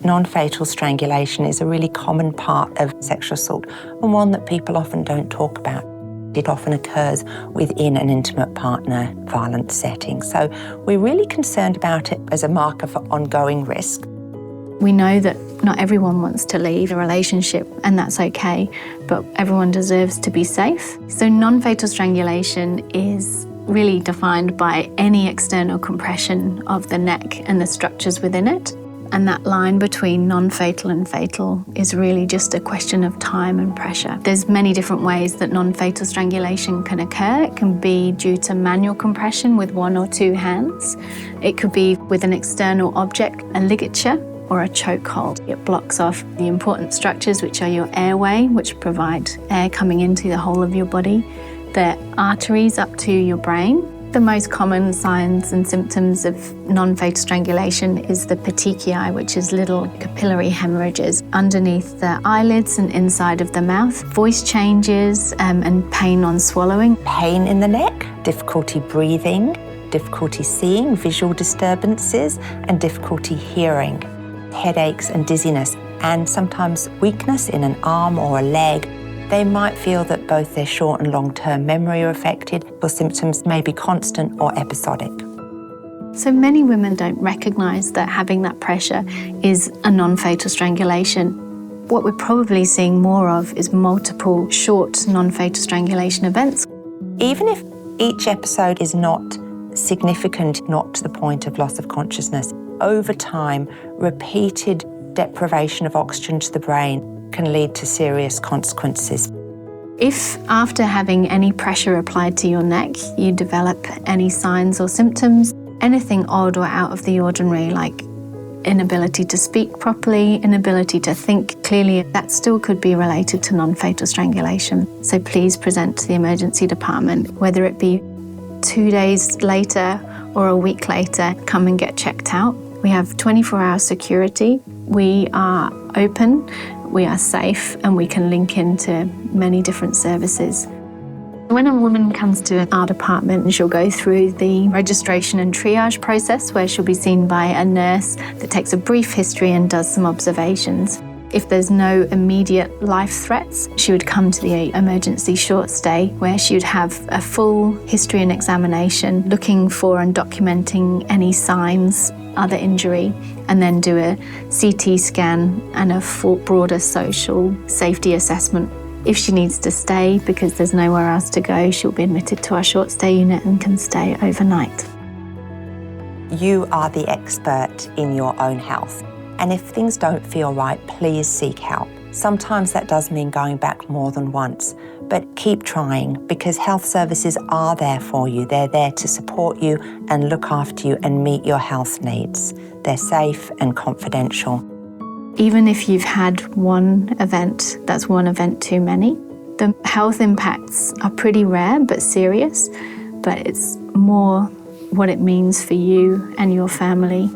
Non-fatal strangulation is a really common part of sexual assault and one that people often don't talk about. It often occurs within an intimate partner violence setting. So we're really concerned about it as a marker for ongoing risk. We know that not everyone wants to leave a relationship, and that's okay, but everyone deserves to be safe. So non-fatal strangulation is really defined by any external compression of the neck and the structures within it. And that line between non-fatal and fatal is really just a question of time and pressure. There's many different ways that non-fatal strangulation can occur. It can be due to manual compression with 1 or 2 hands. It could be with an external object, a ligature, or a chokehold. It blocks off the important structures, which are your airway, which provide air coming into the whole of your body, the arteries up to your brain. The most common signs and symptoms of non-fatal strangulation is the petechiae, which is little capillary hemorrhages underneath the eyelids and inside of the mouth, voice changes and pain on swallowing. Pain in the neck, difficulty breathing, difficulty seeing, visual disturbances, and difficulty hearing, headaches and dizziness, and sometimes weakness in an arm or a leg. They might feel that both their short and long-term memory are affected, or symptoms may be constant or episodic. So many women don't recognise that having that pressure is a non-fatal strangulation. What we're probably seeing more of is multiple short non-fatal strangulation events. Even if each episode is not significant, not to the point of loss of consciousness, over time, repeated deprivation of oxygen to the brain can lead to serious consequences. If after having any pressure applied to your neck, you develop any signs or symptoms, anything odd or out of the ordinary, like inability to speak properly, inability to think clearly, that still could be related to non-fatal strangulation. So please present to the emergency department, whether it be 2 days later or a week later, come and get checked out. We have 24-hour security. We are open, we are safe, and we can link into many different services. When a woman comes to our department, she'll go through the registration and triage process where she'll be seen by a nurse that takes a brief history and does some observations. If there's no immediate life threats, she would come to the emergency short stay where she would have a full history and examination looking for and documenting any signs, other injury, and then do a CT scan and a full broader social safety assessment. If she needs to stay because there's nowhere else to go, she'll be admitted to our short stay unit and can stay overnight. You are the expert in your own health. And if things don't feel right, please seek help. Sometimes that does mean going back more than once, but keep trying because health services are there for you. They're there to support you and look after you and meet your health needs. They're safe and confidential. Even if you've had one event, that's one event too many. The health impacts are pretty rare but serious, but it's more what it means for you and your family.